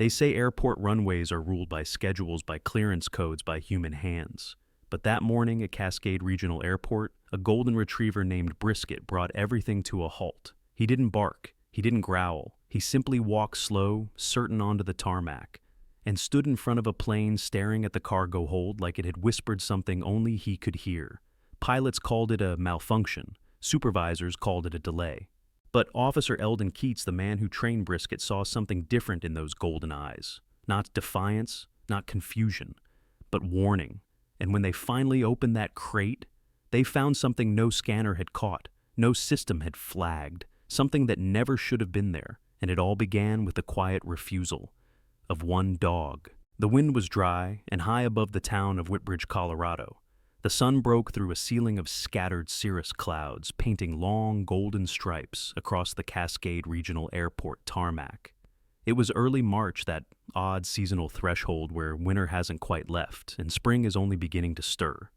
They say airport runways are ruled by schedules, by clearance codes, by human hands. But that morning at Cascade Regional Airport, a golden retriever named Brisket brought everything to a halt. He didn't bark, he didn't growl, he simply walked slow, certain onto the tarmac, and stood in front of a plane staring at the cargo hold like it had whispered something only he could hear. Pilots called it a malfunction, supervisors called it a delay. But Officer Eldon Keats, the man who trained Brisket, saw something different in those golden eyes. Not defiance, not confusion, but warning. And when they finally opened that crate, they found something no scanner had caught, no system had flagged, something that never should have been there, and it all began with the quiet refusal of one dog. The wind was dry and high above the town of Whitbridge, Colorado. The sun broke through a ceiling of scattered cirrus clouds, painting long golden stripes across the Cascade Regional Airport tarmac. It was early March, that odd seasonal threshold where winter hasn't quite left and spring is only beginning to stir.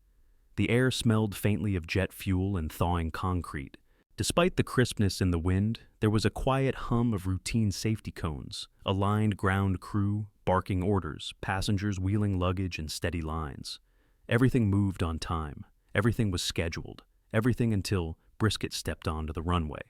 The air smelled faintly of jet fuel and thawing concrete. Despite the crispness in the wind, there was a quiet hum of routine safety cones, a lined ground crew, barking orders, passengers wheeling luggage in steady lines. Everything moved on time. Everything was scheduled. Everything until Brisket stepped onto the runway.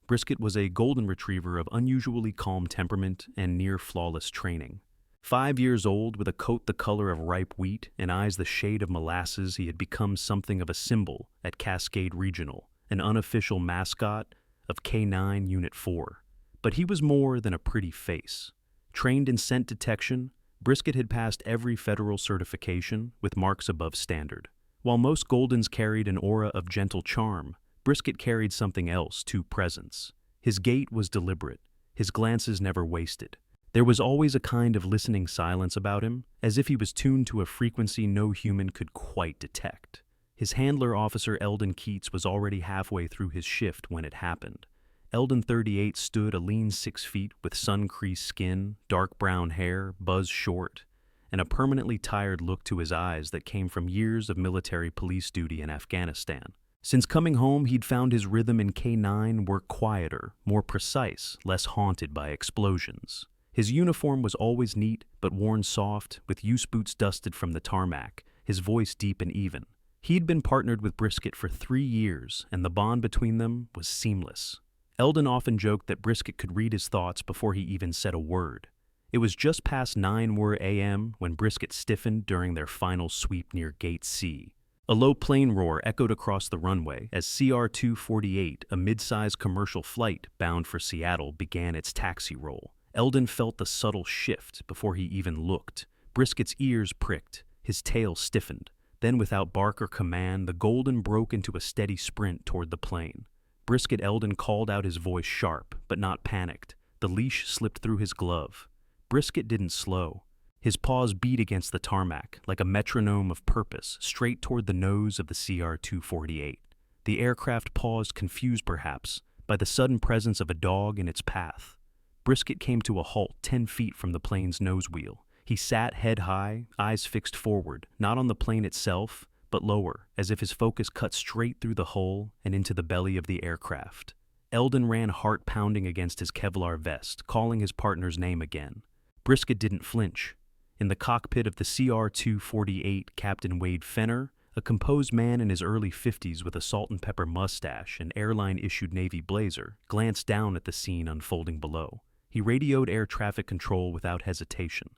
Brisket was a golden retriever of unusually calm temperament and near-flawless training. 5 years old, with a coat the color of ripe wheat and eyes the shade of molasses, he had become something of a symbol at Cascade Regional, an unofficial mascot of K9 Unit 4. But he was more than a pretty face. Trained in scent detection, Brisket had passed every federal certification with marks above standard. While most Goldens carried an aura of gentle charm, Brisket carried something else, two presence. His gait was deliberate, his glances never wasted. There was always a kind of listening silence about him, as if he was tuned to a frequency no human could quite detect. His handler, Officer Eldon Keats, was already halfway through his shift when it happened. Eldon 38 stood a lean 6 feet with sun-creased skin, dark brown hair, buzz short, and a permanently tired look to his eyes that came from years of military police duty in Afghanistan. Since coming home, he'd found his rhythm in K9 work quieter, more precise, less haunted by explosions. His uniform was always neat, but worn soft, with use boots dusted from the tarmac, his voice deep and even. He'd been partnered with Brisket for 3 years, and the bond between them was seamless. Eldon often joked that Brisket could read his thoughts before he even said a word. It was just past 9 a.m. when Brisket stiffened during their final sweep near Gate C. A low plane roar echoed across the runway as CR-248, a mid-sized commercial flight bound for Seattle, began its taxi roll. Eldon felt the subtle shift before he even looked. Brisket's ears pricked, his tail stiffened. Then, without bark or command, the Golden broke into a steady sprint toward the plane. Brisket Eldon called out, his voice sharp, but not panicked. The leash slipped through his glove. Brisket didn't slow. His paws beat against the tarmac, like a metronome of purpose, straight toward the nose of the CR-248. The aircraft paused, confused perhaps, by the sudden presence of a dog in its path. Brisket came to a halt 10 feet from the plane's nose wheel. He sat head high, eyes fixed forward, not on the plane itself, but lower, as if his focus cut straight through the hull and into the belly of the aircraft. Eldon ran heart pounding against his Kevlar vest, calling his partner's name again. Brisket didn't flinch. In the cockpit of the CR-248, Captain Wade Fenner, a composed man in his early 50s with a salt-and-pepper mustache and airline-issued Navy blazer, glanced down at the scene unfolding below. He radioed air traffic control without hesitation.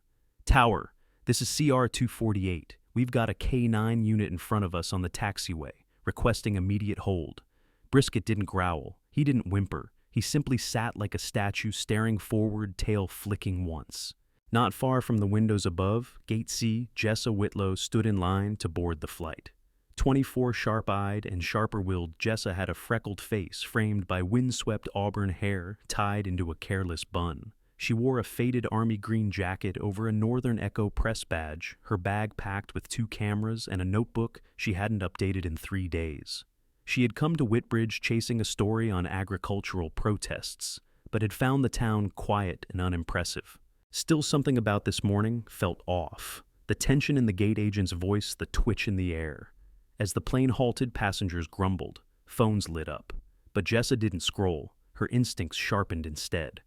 "Tower, this is CR-248. We've got a K9 unit in front of us on the taxiway, requesting immediate hold." Brisket didn't growl. He didn't whimper. He simply sat like a statue, staring forward, tail flicking once. Not far from the windows above, Gate C, Jessa Whitlow stood in line to board the flight. 24 sharp-eyed and sharper-willed, Jessa had a freckled face framed by windswept auburn hair tied into a careless bun. She wore a faded army green jacket over a Northern Echo press badge, her bag packed with 2 cameras and a notebook she hadn't updated in 3 days. She had come to Whitbridge chasing a story on agricultural protests, but had found the town quiet and unimpressive. Still, something about this morning felt off. The tension in the gate agent's voice, the twitch in the air. As the plane halted, passengers grumbled. Phones lit up. But Jessa didn't scroll. Her instincts sharpened instead.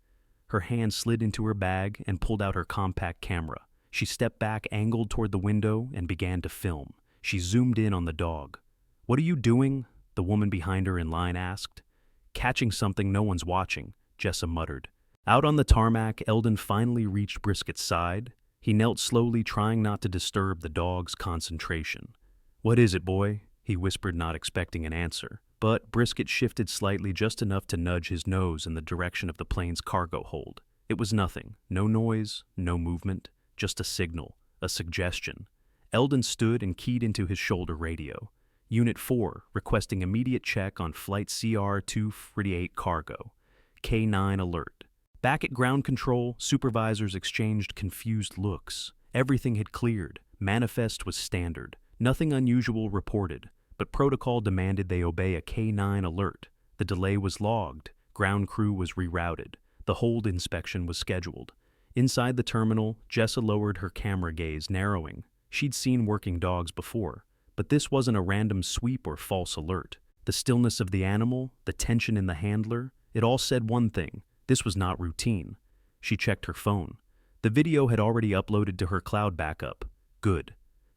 Her hand slid into her bag and pulled out her compact camera. She stepped back, angled toward the window, and began to film. She zoomed in on the dog. "What are you doing?" the woman behind her in line asked. "Catching something no one's watching," Jessa muttered. Out on the tarmac, Eldon finally reached Brisket's side. He knelt slowly, trying not to disturb the dog's concentration. "What is it, boy?" he whispered, not expecting an answer. But Brisket shifted slightly, just enough to nudge his nose in the direction of the plane's cargo hold. It was nothing. No noise, no movement, just a signal, a suggestion. Eldon stood and keyed into his shoulder radio. Unit 4, requesting immediate check on Flight CR-248 cargo. K9 alert. Back at ground control, supervisors exchanged confused looks. Everything had cleared. Manifest was standard. Nothing unusual reported, but protocol demanded they obey a K9 alert. The delay was logged. Ground crew was rerouted. The hold inspection was scheduled. Inside the terminal, Jessa lowered her camera gaze, narrowing. She'd seen working dogs before, but this wasn't a random sweep or false alert. The stillness of the animal, the tension in the handler, it all said one thing: this was not routine. She checked her phone. The video had already uploaded to her cloud backup. Good.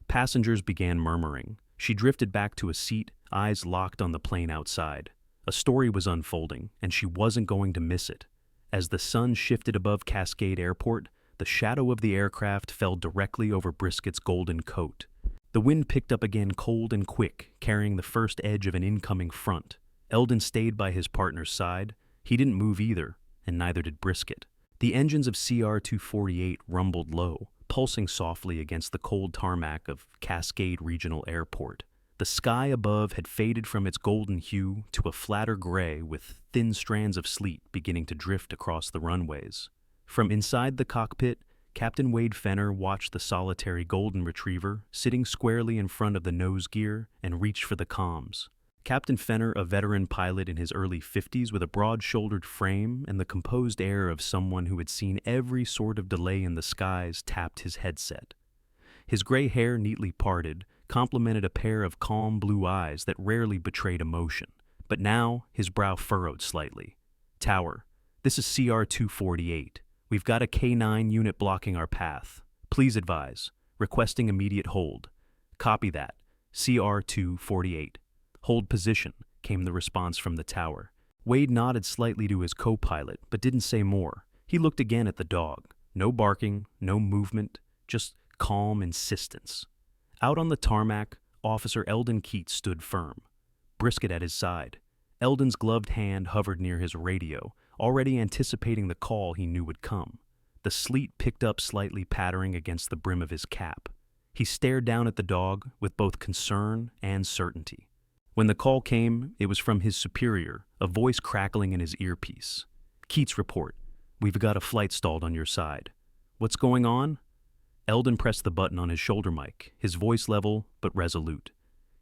Passengers began murmuring. She drifted back to a seat, eyes locked on the plane outside. A story was unfolding, and she wasn't going to miss it. As the sun shifted above Cascade Airport, the shadow of the aircraft fell directly over Brisket's golden coat. The wind picked up again, cold and quick, carrying the first edge of an incoming front. Eldon stayed by his partner's side. He didn't move either, and neither did Brisket. The engines of CR-248 rumbled low, pulsing softly against the cold tarmac of Cascade Regional Airport. The sky above had faded from its golden hue to a flatter gray, with thin strands of sleet beginning to drift across the runways. From inside the cockpit, Captain Wade Fenner watched the solitary golden retriever sitting squarely in front of the nose gear and reached for the comms. Captain Fenner, a veteran pilot in his early 50s with a broad-shouldered frame and the composed air of someone who had seen every sort of delay in the skies, tapped his headset. His gray hair, neatly parted, complemented a pair of calm blue eyes that rarely betrayed emotion. But now, his brow furrowed slightly. "Tower, this is CR-248. We've got a K9 unit blocking our path. Please advise. Requesting immediate hold." "Copy that. CR-248. Hold position," came the response from the tower. Wade nodded slightly to his co-pilot, but didn't say more. He looked again at the dog. No barking, no movement, just calm insistence. Out on the tarmac, Officer Eldon Keats stood firm, Brisket at his side. Eldon's gloved hand hovered near his radio, already anticipating the call he knew would come. The sleet picked up slightly, pattering against the brim of his cap. He stared down at the dog with both concern and certainty. When the call came, it was from his superior, a voice crackling in his earpiece. "Keats report. We've got a flight stalled on your side." "What's going on?" Eldon pressed the button on his shoulder mic, his voice level but resolute.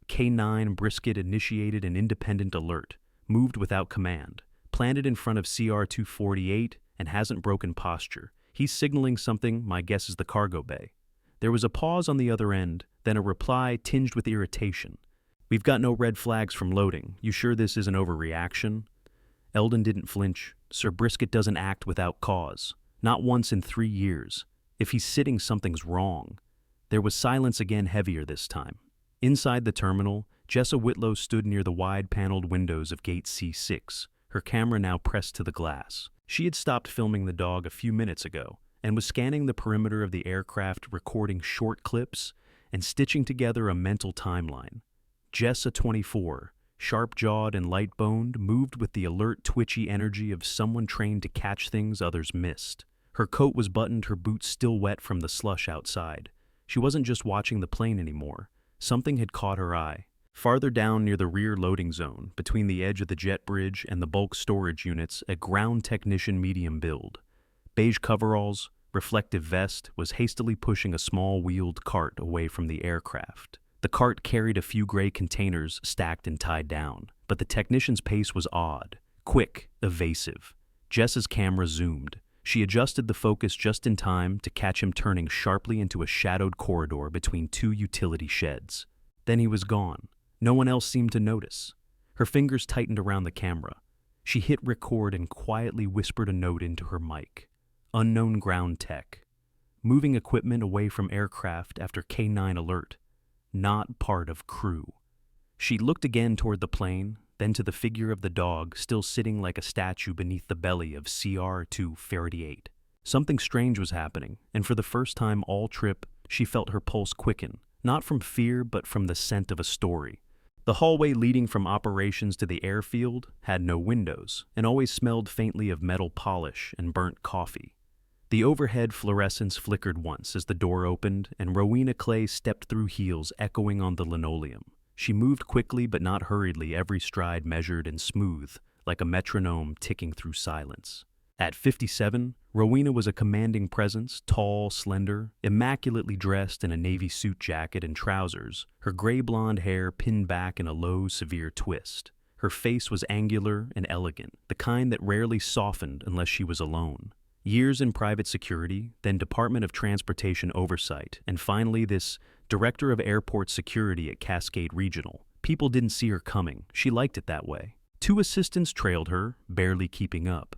K9 Brisket initiated an independent alert, moved without command, planted in front of CR-248, and hasn't broken posture. He's signaling something, my guess is the cargo bay. There was a pause on the other end, then a reply tinged with irritation. "We've got no red flags from loading. You sure this isn't overreaction?" Eldon didn't flinch. Sir Brisket doesn't act without cause. Not once in 3 years. If he's sitting, something's wrong. There was silence again, heavier this time. Inside the terminal, Jessa Whitlow stood near the wide-paneled windows of Gate C6, her camera now pressed to the glass. She had stopped filming the dog a few minutes ago and was scanning the perimeter of the aircraft, recording short clips and stitching together a mental timeline. Jessa, 24, sharp-jawed and light-boned, moved with the alert, twitchy energy of someone trained to catch things others missed. Her coat was buttoned, her boots still wet from the slush outside. She wasn't just watching the plane anymore. Something had caught her eye. Farther down near the rear loading zone, between the edge of the jet bridge and the bulk storage units, a ground technician medium build. Beige coveralls, reflective vest, was hastily pushing a small wheeled cart away from the aircraft. The cart carried a few gray containers stacked and tied down, but the technician's pace was odd, quick, evasive. Jessa's camera zoomed. She adjusted the focus just in time to catch him turning sharply into a shadowed corridor between two utility sheds. Then he was gone. No one else seemed to notice. Her fingers tightened around the camera. She hit record and quietly whispered a note into her mic. Unknown ground tech. Moving equipment away from aircraft after K9 alert. Not part of crew. She looked again toward the plane, then to the figure of the dog still sitting like a statue beneath the belly of CR-248. Something strange was happening, and for the first time all trip, she felt her pulse quicken, not from fear but from the scent of a story. The hallway leading from operations to the airfield had no windows and always smelled faintly of metal polish and burnt coffee. The overhead fluorescence flickered once as the door opened and Rowena Clay stepped through heels echoing on the linoleum. She moved quickly but not hurriedly, every stride measured and smooth, like a metronome ticking through silence. At 57, Rowena was a commanding presence, tall, slender, immaculately dressed in a navy suit jacket and trousers, her gray-blonde hair pinned back in a low, severe twist. Her face was angular and elegant, the kind that rarely softened unless she was alone. Years in private security, then Department of Transportation oversight, and finally this Director of Airport Security at Cascade Regional. People didn't see her coming. She liked it that way. 2 assistants trailed her, barely keeping up.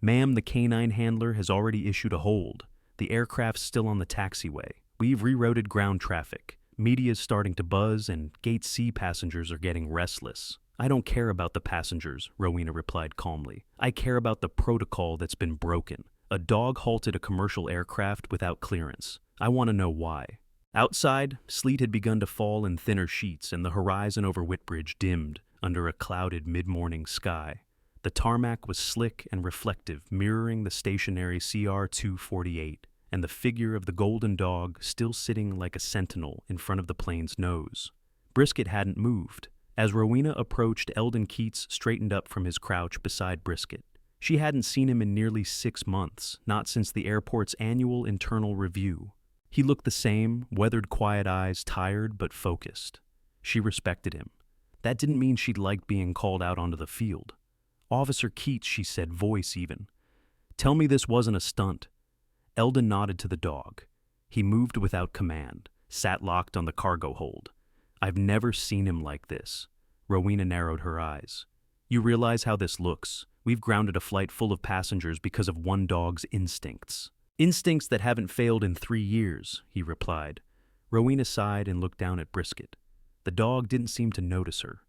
"Ma'am, the K9 handler has already issued a hold. The aircraft's still on the taxiway. We've rerouted ground traffic. Media's starting to buzz, and Gate C passengers are getting restless." "I don't care about the passengers," Rowena replied calmly. "I care about the protocol that's been broken. A dog halted a commercial aircraft without clearance. I want to know why." Outside, sleet had begun to fall in thinner sheets, and the horizon over Whitbridge dimmed under a clouded mid-morning sky. The tarmac was slick and reflective, mirroring the stationary CR-248, and the figure of the golden dog still sitting like a sentinel in front of the plane's nose. Brisket hadn't moved. As Rowena approached, Eldon Keats straightened up from his crouch beside Brisket. She hadn't seen him in nearly 6 months, not since the airport's annual internal review. He looked the same, weathered quiet eyes, tired but focused. She respected him. That didn't mean she'd liked being called out onto the field. "Officer Keats," she said, voice even. "Tell me this wasn't a stunt." Eldon nodded to the dog. He moved without command, sat locked on the cargo hold. "I've never seen him like this." Rowena narrowed her eyes. "You realize how this looks? We've grounded a flight full of passengers because of one dog's instincts." "Instincts that haven't failed in 3 years," he replied. Rowena sighed and looked down at Brisket. The dog didn't seem to notice her.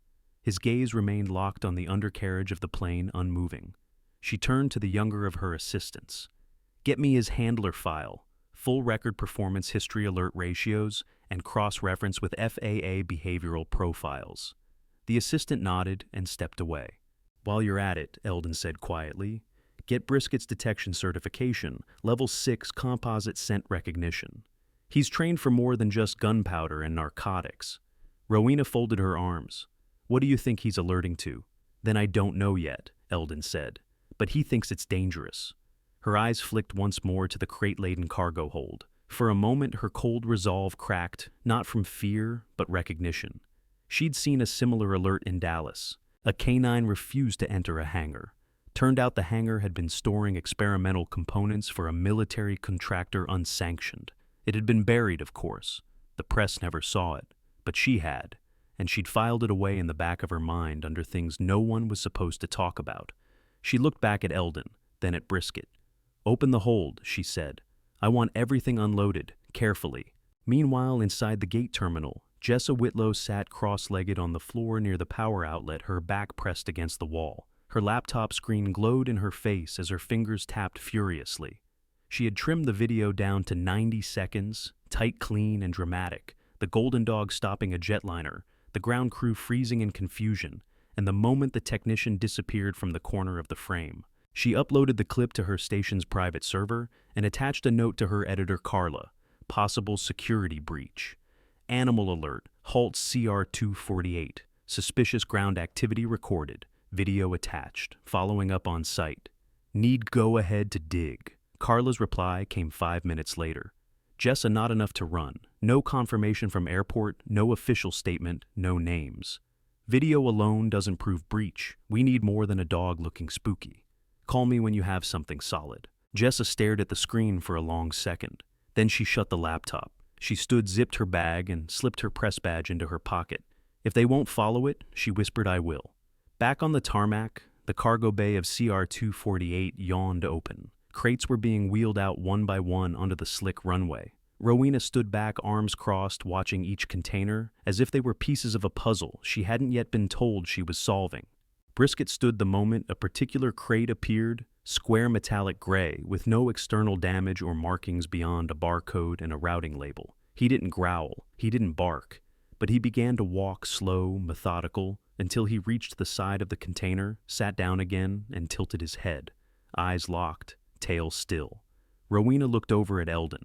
His gaze remained locked on the undercarriage of the plane, unmoving. She turned to the younger of her assistants. "Get me his handler file, full record performance history alert ratios, and cross-reference with FAA behavioral profiles." The assistant nodded and stepped away. "While you're at it," Eldon said quietly, "get Brisket's detection certification, level 6 composite scent recognition. He's trained for more than just gunpowder and narcotics." Rowena folded her arms. "What do you think he's alerting to?" "Then I don't know yet," Eldon said, "but he thinks it's dangerous." Her eyes flicked once more to the crate-laden cargo hold. For a moment her cold resolve cracked, not from fear, but recognition. She'd seen a similar alert in Dallas. A K9 refused to enter a hangar. Turned out the hangar had been storing experimental components for a military contractor unsanctioned. It had been buried, of course. The press never saw it, but she had, and she'd filed it away in the back of her mind under things no one was supposed to talk about. She looked back at Eldon, then at Brisket. "Open the hold," she said. "I want everything unloaded, carefully." Meanwhile, inside the gate terminal, Jessa Whitlow sat cross-legged on the floor near the power outlet, her back pressed against the wall. Her laptop screen glowed in her face as her fingers tapped furiously. She had trimmed the video down to 90 seconds, tight, clean, and dramatic, the Golden Dog stopping a jetliner, the ground crew freezing in confusion, and the moment the technician disappeared from the corner of the frame. She uploaded the clip to her station's private server and attached a note to her editor Carla. Possible security breach. Animal alert, halt CR-248. Suspicious ground activity recorded. Video attached. Following up on site. Need go ahead to dig. Carla's reply came 5 minutes later. Jessa, not enough to run. No confirmation from airport, no official statement, no names. Video alone doesn't prove breach. We need more than a dog looking spooky. Call me when you have something solid. Jessa stared at the screen for a long second. Then she shut the laptop. She stood, zipped her bag, and slipped her press badge into her pocket. "If they won't follow it," she whispered, "I will." Back on the tarmac, The cargo bay of CR-248 yawned open. Crates were being wheeled out one by one onto the slick runway. Rowena stood back, arms crossed, watching each container, as if they were pieces of a puzzle she hadn't yet been told she was solving. Brisket stood the moment a particular crate appeared, square metallic gray, with no external damage or markings beyond a barcode and a routing label. He didn't growl, he didn't bark, but he began to walk slow, methodical, until he reached the side of the container, sat down again, and tilted his head, eyes locked, tail still. Rowena looked over at Eldon.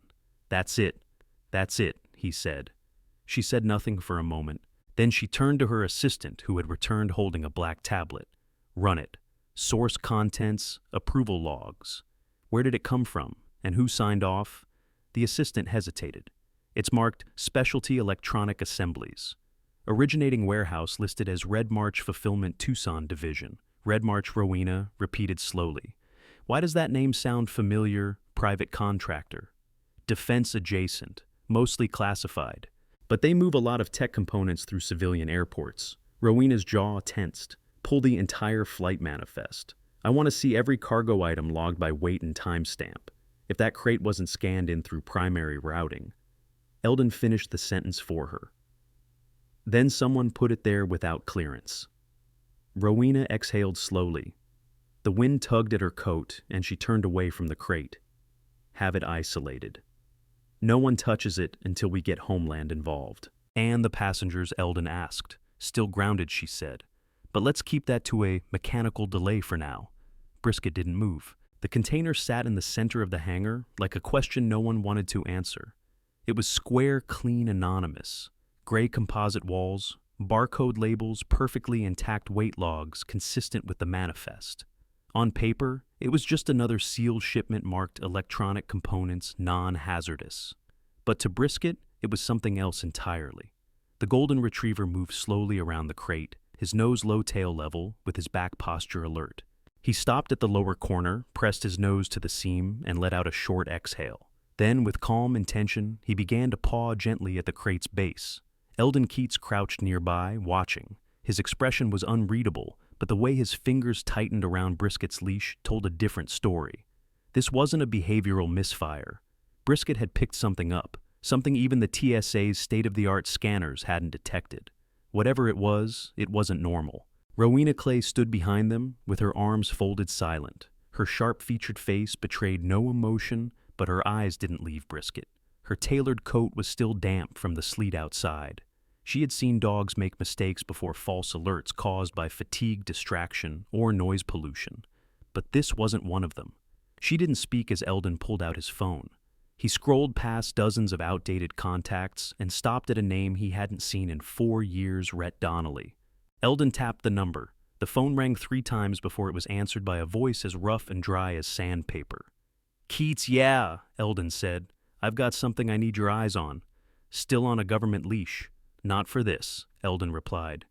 That's it, he said. She said nothing for a moment. Then she turned to her assistant, who had returned holding a black tablet. Run it. Source contents, approval logs. Where did it come from, and who signed off? The assistant hesitated. It's marked Specialty Electronic Assemblies. Originating warehouse listed as Red March Fulfillment Tucson Division. Red March Rowena repeated slowly. Why does that name sound familiar? Private contractor. Defense adjacent, mostly classified. But they move a lot of tech components through civilian airports. Rowena's jaw tensed. Pull the entire flight manifest. I want to see every cargo item logged by weight and timestamp. If that crate wasn't scanned in through primary routing. Eldon finished the sentence for her. Then someone put it there without clearance. Rowena exhaled slowly. The wind tugged at her coat, and she turned away from the crate. Have it isolated. No one touches it until we get Homeland involved. And the passengers, Eldon asked. Still grounded, she said. But let's keep that to a mechanical delay for now. Brisket didn't move. The container sat in the center of the hangar, like a question no one wanted to answer. It was square, clean, anonymous. Gray composite walls, barcode labels, perfectly intact weight logs consistent with the manifest. On paper, it was just another sealed shipment marked electronic components non-hazardous. But to Brisket, it was something else entirely. The golden retriever moved slowly around the crate, his nose low tail level, with his back posture alert. He stopped at the lower corner, pressed his nose to the seam, and let out a short exhale. Then, with calm intention, he began to paw gently at the crate's base. Eldon Keats crouched nearby, watching. His expression was unreadable, but the way his fingers tightened around Brisket's leash told a different story. This wasn't a behavioral misfire. Brisket had picked something up, something even the TSA's state-of-the-art scanners hadn't detected. Whatever it wasn't normal. Rowena Clay stood behind them, with her arms folded silent. Her sharp-featured face betrayed no emotion, but her eyes didn't leave Brisket. Her tailored coat was still damp from the sleet outside. She had seen dogs make mistakes before false alerts caused by fatigue, distraction, or noise pollution. But this wasn't one of them. She didn't speak as Eldon pulled out his phone. He scrolled past dozens of outdated contacts and stopped at a name he hadn't seen in 4 years, Rhett Donnelly. Eldon tapped the number. The phone rang 3 times before it was answered by a voice as rough and dry as sandpaper. Keats, yeah, Eldon said. I've got something I need your eyes on. Still on a government leash. Not for this, Eldon replied.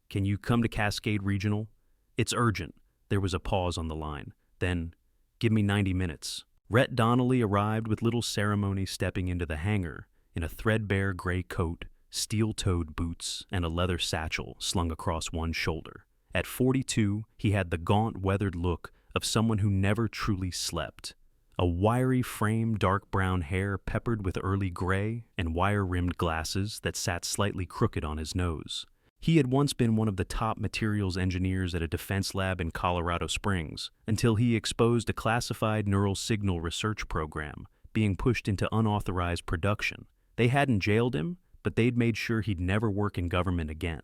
Can you come to Cascade Regional? It's urgent. There was a pause on the line. Then, give me 90 minutes. Rhett Donnelly arrived with little ceremony, stepping into the hangar in a threadbare gray coat, steel-toed boots, and a leather satchel slung across one shoulder. At 42, he had the gaunt, weathered look of someone who never truly slept. A wiry frame, dark brown hair peppered with early gray, and wire-rimmed glasses that sat slightly crooked on his nose. He had once been one of the top materials engineers at a defense lab in Colorado Springs, until he exposed a classified neural signal research program being pushed into unauthorized production. They hadn't jailed him, but they'd made sure he'd never work in government again.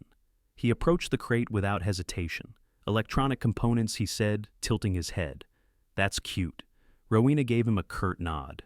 He approached the crate without hesitation. Electronic components, he said, tilting his head. That's cute. Rowena gave him a curt nod.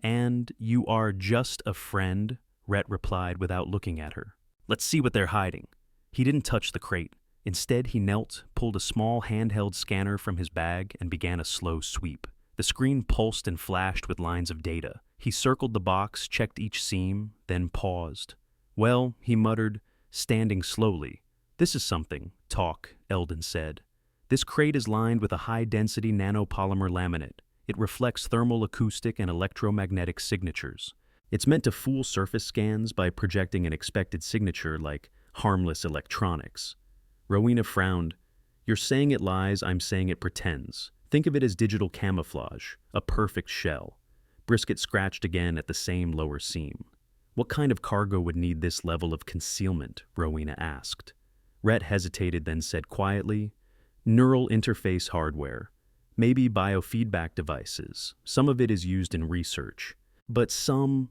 And you are just a friend, Rhett replied without looking at her. Let's see what they're hiding. He didn't touch the crate. Instead, he knelt, pulled a small handheld scanner from his bag, and began a slow sweep. The screen pulsed and flashed with lines of data. He circled the box, checked each seam, then paused. Well, he muttered, standing slowly. This is something. Talk, Eldon said. This crate is lined with a high-density nanopolymer laminate. It reflects thermal, acoustic, and electromagnetic signatures. It's meant to fool surface scans by projecting an expected signature like harmless electronics. Rowena frowned. You're saying it lies, I'm saying it pretends. Think of it as digital camouflage, a perfect shell. Brisket scratched again at the same lower seam. What kind of cargo would need this level of concealment? Rowena asked. Rhett hesitated, then said quietly, neural interface hardware. Maybe biofeedback devices. Some of it is used in research. But some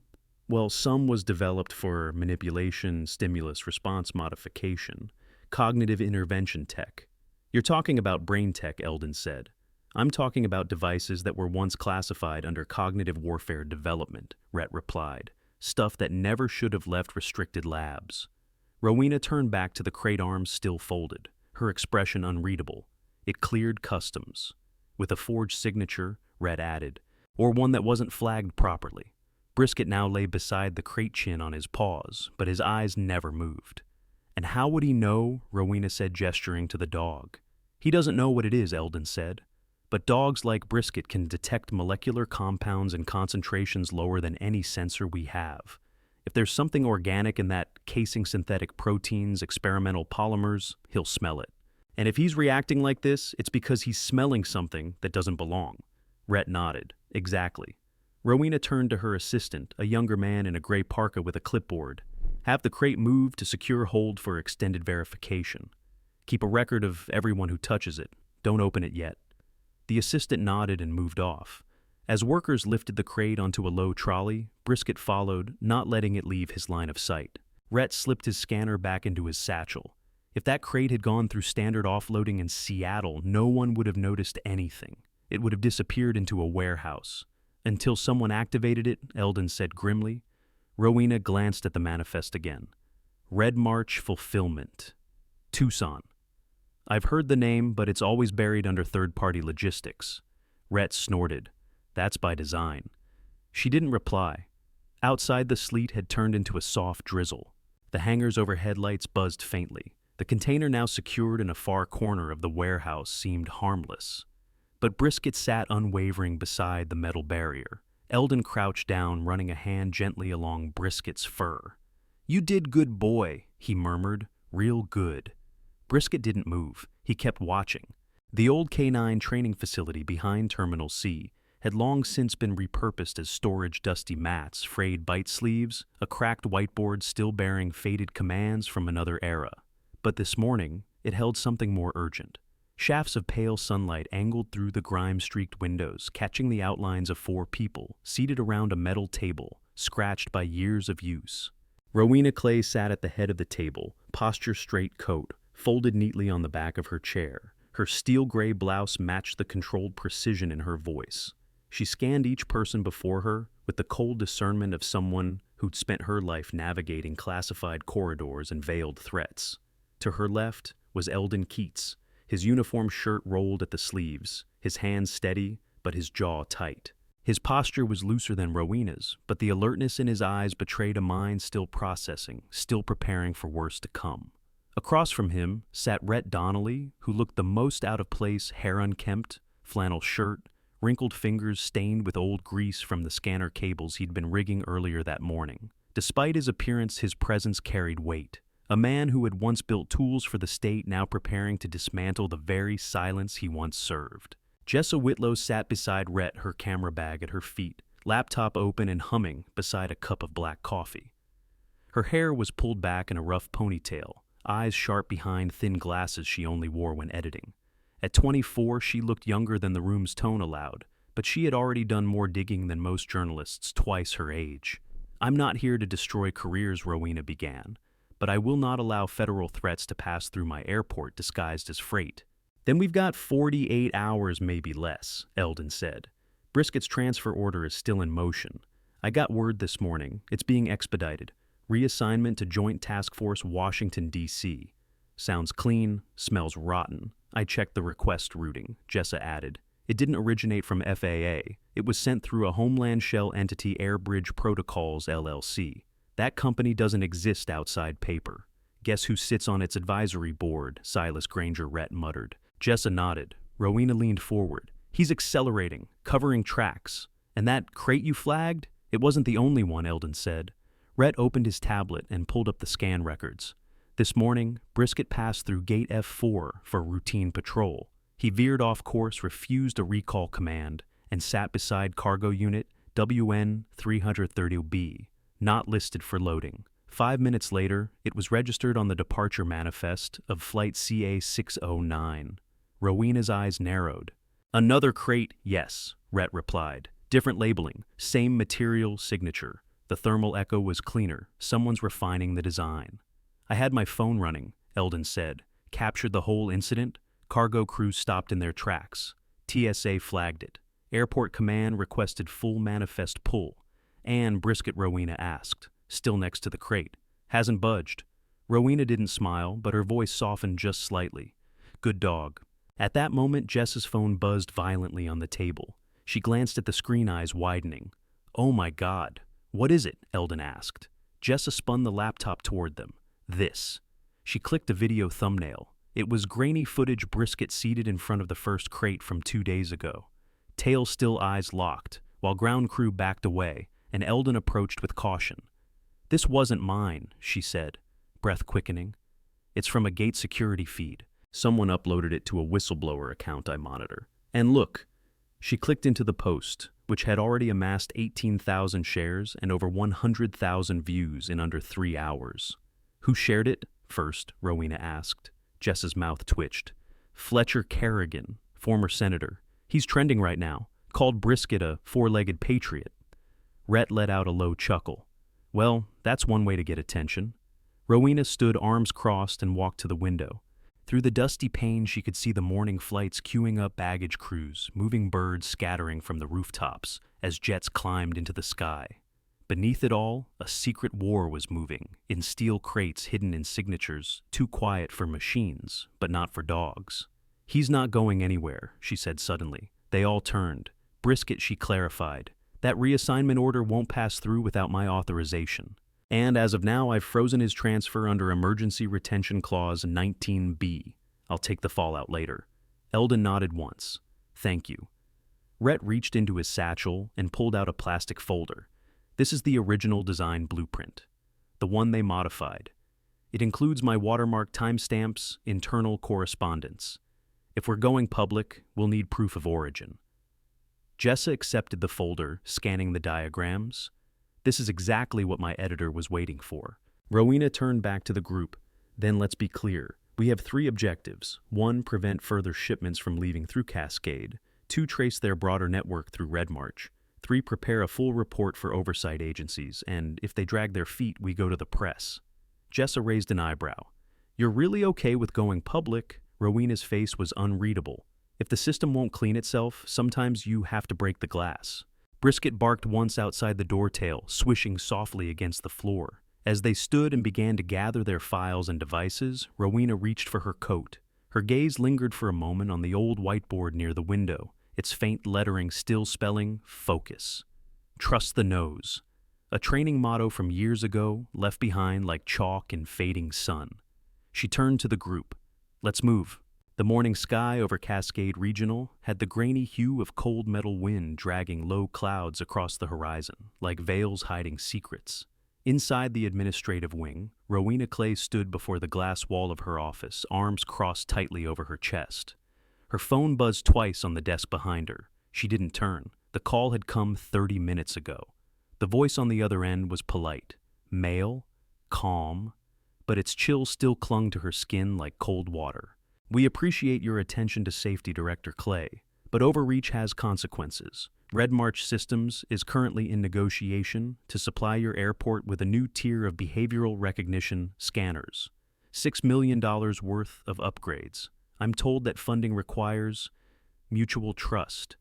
was developed for manipulation, stimulus response modification, cognitive intervention tech. You're talking about brain tech, Eldon said. I'm talking about devices that were once classified under cognitive warfare development, Rhett replied. Stuff that never should have left restricted labs. Rowena turned back to the crate arms still folded, her expression unreadable. It cleared customs. With a forged signature, Rhett added, or one that wasn't flagged properly. Brisket now lay beside the crate chin on his paws, but his eyes never moved. And how would he know? Rowena said, gesturing to the dog. He doesn't know what it is, Eldon said. But dogs like Brisket can detect molecular compounds in concentrations lower than any sensor we have. If there's something organic in that casing synthetic proteins, experimental polymers, he'll smell it. And if he's reacting like this, it's because he's smelling something that doesn't belong. Rhett nodded. Exactly. Rowena turned to her assistant, a younger man in a gray parka with a clipboard. Have the crate moved to secure hold for extended verification. Keep a record of everyone who touches it. Don't open it yet. The assistant nodded and moved off. As workers lifted the crate onto a low trolley, Brisket followed, not letting it leave his line of sight. Rhett slipped his scanner back into his satchel. If that crate had gone through standard offloading in Seattle, no one would have noticed anything. It would have disappeared into a warehouse. Until someone activated it, Eldon said grimly. Rowena glanced at the manifest again. Red March Fulfillment. Tucson. I've heard the name, but it's always buried under third-party logistics. Rhett snorted. That's by design. She didn't reply. Outside, the sleet had turned into a soft drizzle. The hangars over headlights buzzed faintly. The container now secured in a far corner of the warehouse seemed harmless. But Brisket sat unwavering beside the metal barrier. Eldon crouched down, running a hand gently along Brisket's fur. You did good, boy, he murmured. Real good. Brisket didn't move. He kept watching. The old K-9 training facility behind Terminal C had long since been repurposed as storage dusty mats, frayed bite sleeves, a cracked whiteboard still bearing faded commands from another era. But this morning, it held something more urgent. Shafts of pale sunlight angled through the grime-streaked windows, catching the outlines of 4 people, seated around a metal table, scratched by years of use. Rowena Clay sat at the head of the table, posture straight coat, folded neatly on the back of her chair. Her steel-gray blouse matched the controlled precision in her voice. She scanned each person before her with the cold discernment of someone who'd spent her life navigating classified corridors and veiled threats. To her left was Eldon Keats, his uniform shirt rolled at the sleeves, his hands steady, but his jaw tight. His posture was looser than Rowena's, but the alertness in his eyes betrayed a mind still processing, still preparing for worse to come. Across from him sat Rhett Donnelly, who looked the most out of place, hair unkempt, flannel shirt, wrinkled fingers stained with old grease from the scanner cables he'd been rigging earlier that morning. Despite his appearance, his presence carried weight. A man who had once built tools for the state, now preparing to dismantle the very silence he once served. Jessa Whitlow sat beside Rhett, her camera bag at her feet, laptop open and humming beside a cup of black coffee. Her hair was pulled back in a rough ponytail, eyes sharp behind thin glasses she only wore when editing. At 24, she looked younger than the room's tone allowed, but she had already done more digging than most journalists twice her age. I'm not here to destroy careers, Rowena began, but I will not allow federal threats to pass through my airport disguised as freight. Then we've got 48 hours, maybe less, Eldon said. Brisket's transfer order is still in motion. I got word this morning. It's being expedited. Reassignment to Joint Task Force Washington, D.C. Sounds clean, smells rotten. I checked the request routing, Jessa added. It didn't originate from FAA. It was sent through a Homeland Shell entity, Airbridge Protocols, LLC. That company doesn't exist outside paper. Guess who sits on its advisory board? Silas Granger Rhett muttered. Jessa nodded. Rowena leaned forward. He's accelerating, covering tracks. And that crate you flagged? It wasn't the only one, Eldon said. Rhett opened his tablet and pulled up the scan records. This morning, Brisket passed through Gate F4 for routine patrol. He veered off course, refused a recall command, and sat beside cargo unit WN-330B, not listed for loading. 5 minutes later, it was registered on the departure manifest of Flight CA-609. Rowena's eyes narrowed. "Another crate, yes," Rhett replied. "Different labeling, same material signature. The thermal echo was cleaner. Someone's refining the design." "I had my phone running," Eldon said. "Captured the whole incident. Cargo crew stopped in their tracks. TSA flagged it. Airport command requested full manifest pull. And Brisket," Rowena asked, still next to the crate. "Hasn't budged." Rowena didn't smile, but her voice softened just slightly. "Good dog." At that moment, Jess's phone buzzed violently on the table. She glanced at the screen, eyes widening. "Oh my God. What is it?" Eldon asked. Jessa spun the laptop toward them. "This." She clicked a video thumbnail. It was grainy footage, Brisket seated in front of the first crate from 2 days ago. Tail still, eyes locked, while ground crew backed away, and Eldon approached with caution. "This wasn't mine," she said, breath quickening. "It's from a gate security feed. Someone uploaded it to a whistleblower account I monitor. And look." She clicked into the post, which had already amassed 18,000 shares and over 100,000 views in under 3 hours. "Who shared it?" first, Rowena asked. Jess's mouth twitched. "Fletcher Kerrigan, former senator. He's trending right now. Called Brisket a four-legged patriot." Rhett let out a low chuckle. "Well, that's one way to get attention." Rowena stood arms crossed and walked to the window. Through the dusty pane, she could see the morning flights queuing up, baggage crews, moving birds scattering from the rooftops as jets climbed into the sky. Beneath it all, a secret war was moving, in steel crates hidden in signatures, too quiet for machines, but not for dogs. "He's not going anywhere," she said suddenly. They all turned. "Brisket," she clarified. "That reassignment order won't pass through without my authorization. And as of now, I've frozen his transfer under Emergency Retention Clause 19B. I'll take the fallout later." Eldon nodded once. "Thank you." Rhett reached into his satchel and pulled out a plastic folder. "This is the original design blueprint, the one they modified. It includes my watermark timestamps, internal correspondence. If we're going public, we'll need proof of origin." Jessa accepted the folder, scanning the diagrams. "This is exactly what my editor was waiting for." Rowena turned back to the group. "Then let's be clear. We have 3 objectives. 1, prevent further shipments from leaving through Cascade. 2, trace their broader network through Red March. 3, prepare a full report for oversight agencies, and if they drag their feet, we go to the press." Jessa raised an eyebrow. "You're really okay with going public?" Rowena's face was unreadable. "If the system won't clean itself, sometimes you have to break the glass." Brisket barked once outside the door tail, swishing softly against the floor. As they stood and began to gather their files and devices, Rowena reached for her coat. Her gaze lingered for a moment on the old whiteboard near the window, its faint lettering still spelling focus. "Trust the nose." A training motto from years ago, left behind like chalk in fading sun. She turned to the group. "Let's move." The morning sky over Cascade Regional had the grainy hue of cold metal wind dragging low clouds across the horizon, like veils hiding secrets. Inside the administrative wing, Rowena Clay stood before the glass wall of her office, arms crossed tightly over her chest. Her phone buzzed twice on the desk behind her. She didn't turn. The call had come 30 minutes ago. The voice on the other end was polite, male, calm, but its chill still clung to her skin like cold water. "We appreciate your attention to safety, Director Clay, but overreach has consequences. Red March Systems is currently in negotiation to supply your airport with a new tier of behavioral recognition scanners. $6 million worth of upgrades. I'm told that funding requires mutual trust.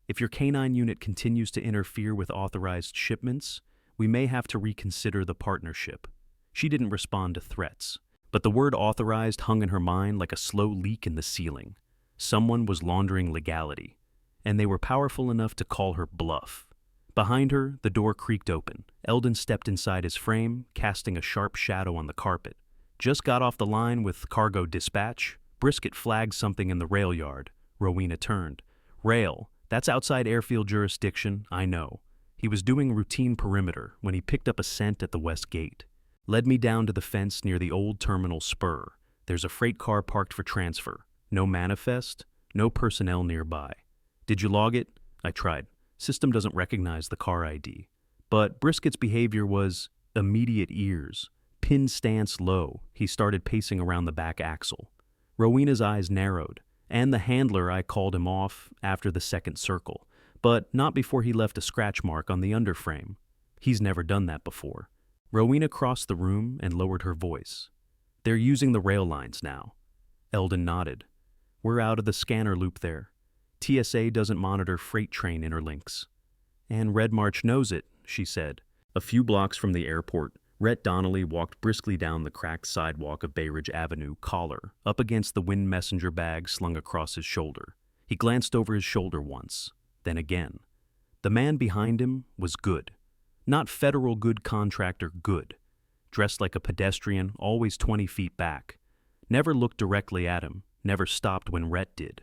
If your canine unit continues to interfere with authorized shipments, we may have to reconsider the partnership." She didn't respond to threats, but the word authorized hung in her mind like a slow leak in the ceiling. Someone was laundering legality, and they were powerful enough to call her bluff. Behind her, the door creaked open. Eldon stepped inside his frame, casting a sharp shadow on the carpet. "Just got off the line with cargo dispatch." Brisket flagged something in the rail yard. Rowena turned. "Rail, that's outside airfield jurisdiction, I know." He was doing routine perimeter when he picked up a scent at the west gate. Led me down to the fence near the old terminal spur. There's a freight car parked for transfer. No manifest, no personnel nearby. Did you log it? I tried. System doesn't recognize the car ID. But Brisket's behavior was immediate ears. Pin stance low, he started pacing around the back axle. Rowena's eyes narrowed, and the handler I called him off after the second circle, but not before he left a scratch mark on the underframe. He's never done that before. Rowena crossed the room and lowered her voice. They're using the rail lines now. Eldon nodded. We're out of the scanner loop there. TSA doesn't monitor freight train interlinks. And Red March knows it, she said. A few blocks from the airport, Rhett Donnelly walked briskly down the cracked sidewalk of Bay Ridge Avenue, collar up against the wind messenger bag slung across his shoulder. He glanced over his shoulder once, then again. The man behind him was good. Not federal good contractor good. Dressed like a pedestrian, always 20 feet back. Never looked directly at him, never stopped when Rhett did.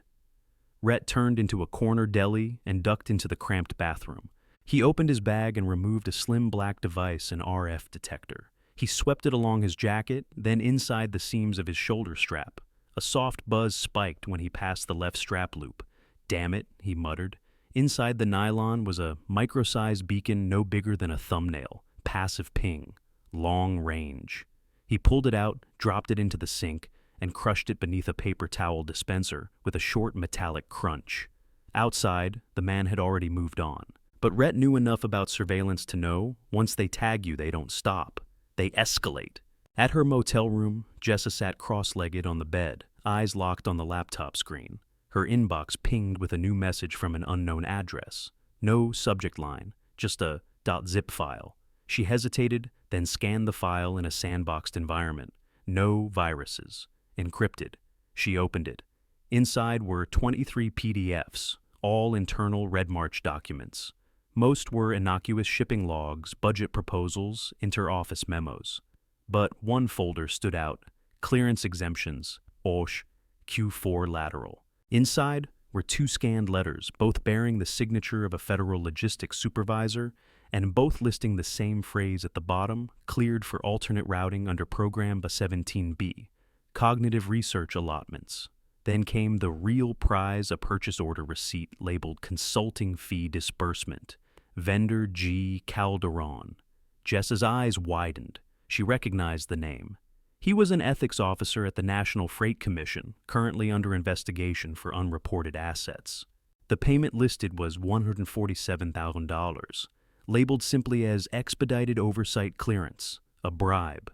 Rhett turned into a corner deli and ducked into the cramped bathroom. He opened his bag and removed a slim black device, an RF detector. He swept it along his jacket, then inside the seams of his shoulder strap. A soft buzz spiked when he passed the left strap loop. Damn it, he muttered. Inside the nylon was a micro-sized beacon no bigger than a thumbnail. Passive ping. Long range. He pulled it out, dropped it into the sink, and crushed it beneath a paper towel dispenser with a short metallic crunch. Outside, the man had already moved on. But Rhett knew enough about surveillance to know, once they tag you, they don't stop. They escalate. At her motel room, Jessa sat cross-legged on the bed, eyes locked on the laptop screen. Her inbox pinged with a new message from an unknown address. No subject line, just a .zip file. She hesitated, then scanned the file in a sandboxed environment. No viruses. Encrypted. She opened it. Inside were 23 PDFs, all internal Red March documents. Most were innocuous shipping logs, budget proposals, inter-office memos. But one folder stood out, clearance exemptions, OSH, Q4 lateral. Inside were 2 scanned letters, both bearing the signature of a federal logistics supervisor, and both listing the same phrase at the bottom, cleared for alternate routing under Program 17B, cognitive research allotments. Then came the real prize, a purchase order receipt labeled consulting fee disbursement. Vendor G. Calderon. Jessa's eyes widened. She recognized the name. He was an ethics officer at the National Freight Commission, currently under investigation for unreported assets. The payment listed was $147,000, labeled simply as expedited oversight clearance, a bribe.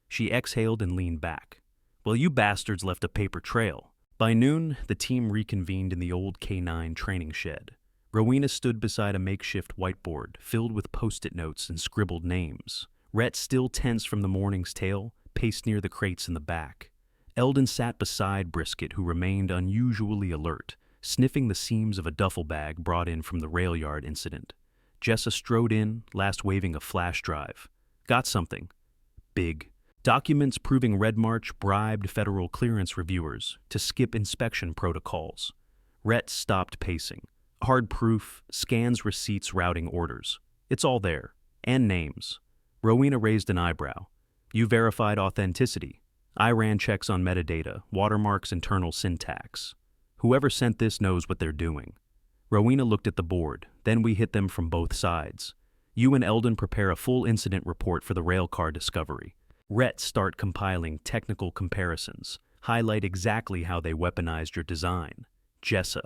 She exhaled and leaned back. Well, you bastards left a paper trail. By noon, the team reconvened in the old K9 training shed. Rowena stood beside a makeshift whiteboard filled with post-it notes and scribbled names. Rhett, still tense from the morning's tale, paced near the crates in the back. Eldon sat beside Brisket, who remained unusually alert, sniffing the seams of a duffel bag brought in from the rail yard incident. Jessa strode in, last waving a flash drive. Got something. Big. Documents proving Red March bribed federal clearance reviewers to skip inspection protocols. Rhett stopped pacing. Hard proof, scans, receipts, routing orders. It's all there. And names. Rowena raised an eyebrow. You verified authenticity. I ran checks on metadata, watermarks, internal syntax. Whoever sent this knows what they're doing. Rowena looked at the board. Then we hit them from both sides. You and Eldon prepare a full incident report for the railcar discovery. Rhett start compiling technical comparisons. Highlight exactly how they weaponized your design. Jessa.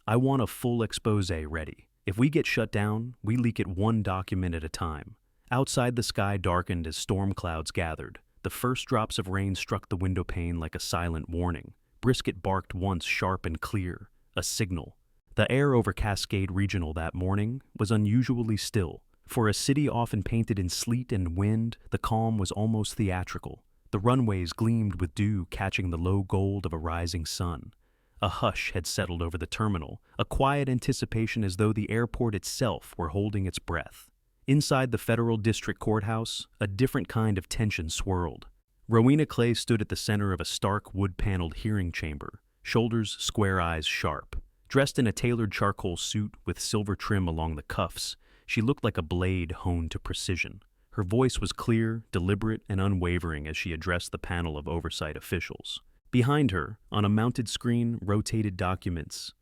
I want a full expose ready. If we get shut down, we leak it one document at a time. Outside, the sky darkened as storm clouds gathered. The first drops of rain struck the window pane like a silent warning. Brisket barked once, sharp and clear, a signal. The air over Cascade Regional that morning was unusually still. For a city often painted in sleet and wind, the calm was almost theatrical. The runways gleamed with dew catching the low gold of a rising sun. A hush had settled over the terminal, a quiet anticipation as though the airport itself were holding its breath. Inside the federal district courthouse, a different kind of tension swirled. Rowena Clay stood at the center of a stark wood-paneled hearing chamber, shoulders square, eyes sharp. Dressed in a tailored charcoal suit with silver trim along the cuffs, she looked like a blade honed to precision. Her voice was clear, deliberate, and unwavering as she addressed the panel of oversight officials. Behind her, on a mounted screen, rotated documents.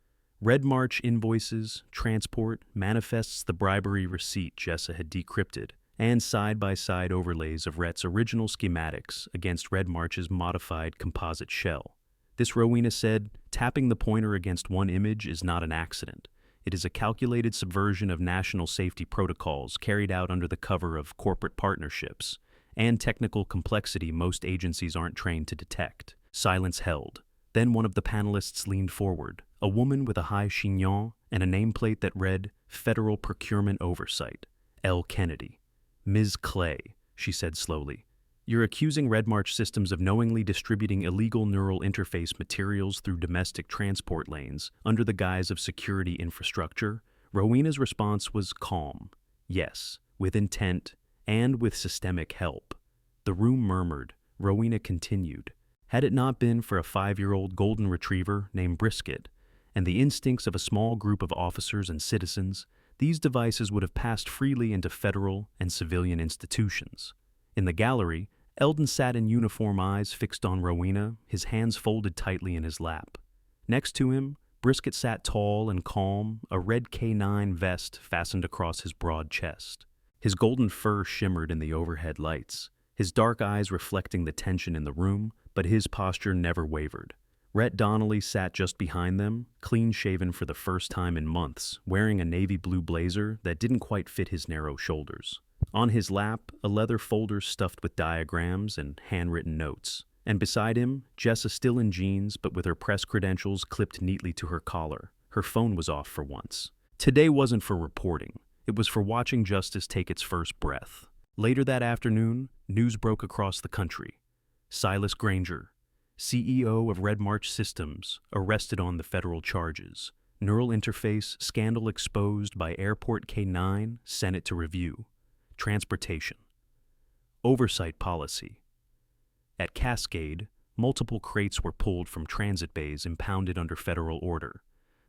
Red March invoices, transport, manifests, the bribery receipt Jessa had decrypted, and side-by-side overlays of Rhett's original schematics against Red March's modified composite shell. This, Rowena said, tapping the pointer against one image is not an accident. It is a calculated subversion of national safety protocols carried out under the cover of corporate partnerships and technical complexity most agencies aren't trained to detect. Silence held. Then one of the panelists leaned forward, a woman with a high chignon and a nameplate that read Federal Procurement Oversight, L. Kennedy. Ms. Clay, she said slowly, you're accusing Red March Systems of knowingly distributing illegal neural interface materials through domestic transport lanes under the guise of security infrastructure. Rowena's response was calm. Yes, with intent and with systemic help. The room murmured. Rowena continued. Had it not been for a 5-year-old golden retriever named Brisket and the instincts of a small group of officers and citizens, these devices would have passed freely into federal and civilian institutions. In the gallery, Eldon sat in uniform, eyes fixed on Rowena, his hands folded tightly in his lap. Next to him, Brisket sat tall and calm, a red K9 vest fastened across his broad chest. His golden fur shimmered in the overhead lights, his dark eyes reflecting the tension in the room, but his posture never wavered. Rhett Donnelly sat just behind them, clean-shaven for the first time in months, wearing a navy blue blazer that didn't quite fit his narrow shoulders. On his lap, a leather folder stuffed with diagrams and handwritten notes. And beside him, Jessa, still in jeans but with her press credentials clipped neatly to her collar. Her phone was off for once. Today wasn't for reporting. It was for watching justice take its first breath. Later that afternoon, news broke across the country. Silas Granger, CEO of Red March Systems, arrested on the federal charges. Neural interface scandal exposed by Airport K9, Senate to review. Transportation. Oversight policy. At Cascade, multiple crates were pulled from transit bays impounded under federal order.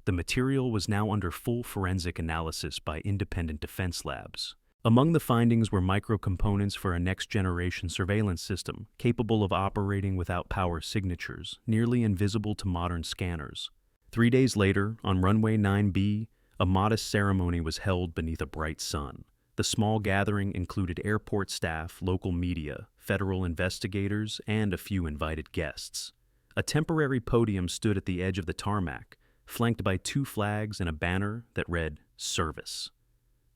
The material was now under full forensic analysis by independent defense labs. Among the findings were microcomponents for a next-generation surveillance system capable of operating without power signatures, nearly invisible to modern scanners. 3 days later, on runway 9B, a modest ceremony was held beneath a bright sun. The small gathering included airport staff, local media, federal investigators, and a few invited guests. A temporary podium stood at the edge of the tarmac, flanked by 2 flags and a banner that read, Service,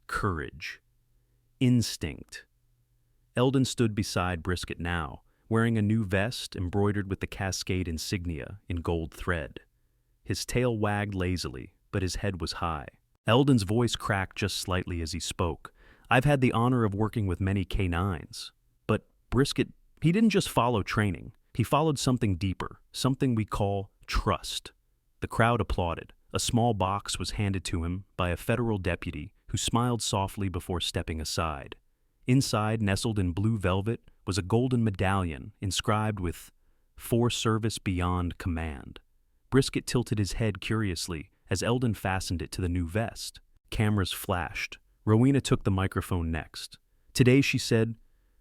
Courage, Instinct. Eldon stood beside Brisket now, wearing a new vest embroidered with the Cascade insignia in gold thread. His tail wagged lazily, but his head was high. Eldon's voice cracked just slightly as he spoke. I've had the honor of working with many K9s. But Brisket, he didn't just follow training. He followed something deeper, something we call trust. The crowd applauded. A small box was handed to him by a federal deputy who smiled softly before stepping aside. Inside, nestled in blue velvet, was a golden medallion inscribed with For Service Beyond Command. Brisket tilted his head curiously as Eldon fastened it to the new vest. Cameras flashed. Rowena took the microphone next. Today, she said,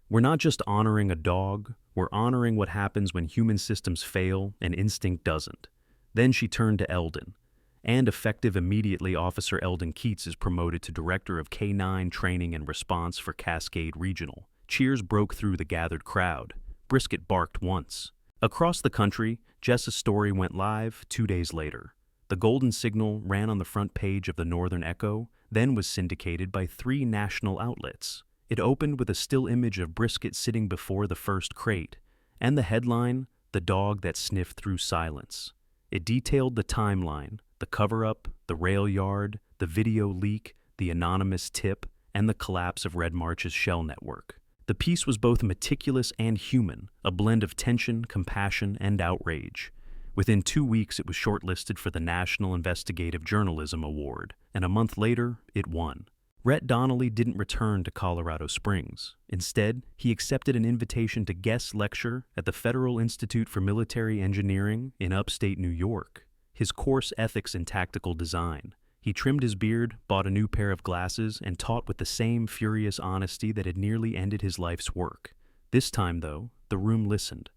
we're not just honoring a dog, we're honoring what happens when human systems fail and instinct doesn't. Then she turned to Eldon. And effective immediately, Officer Eldon Keats is promoted to Director of K9 Training and Response for Cascade Regional. Cheers broke through the gathered crowd. Brisket barked once. Across the country, Jessa's story went live 2 days later. The golden signal ran on the front page of the Northern Echo, then was syndicated by 3 national outlets. It opened with a still image of Brisket sitting before the first crate, and the headline, The Dog That Sniffed Through Silence. It detailed the timeline, the cover-up, the rail yard, the video leak, the anonymous tip, and the collapse of Red March's shell network. The piece was both meticulous and human, a blend of tension, compassion, and outrage. Within 2 weeks, it was shortlisted for the National Investigative Journalism Award, and a month later, it won. Rhett Donnelly didn't return to Colorado Springs. Instead, he accepted an invitation to guest lecture at the Federal Institute for Military Engineering in upstate New York. His course, Ethics in Tactical Design. He trimmed his beard, bought a new pair of glasses, and taught with the same furious honesty that had nearly ended his life's work. This time, though, the room listened.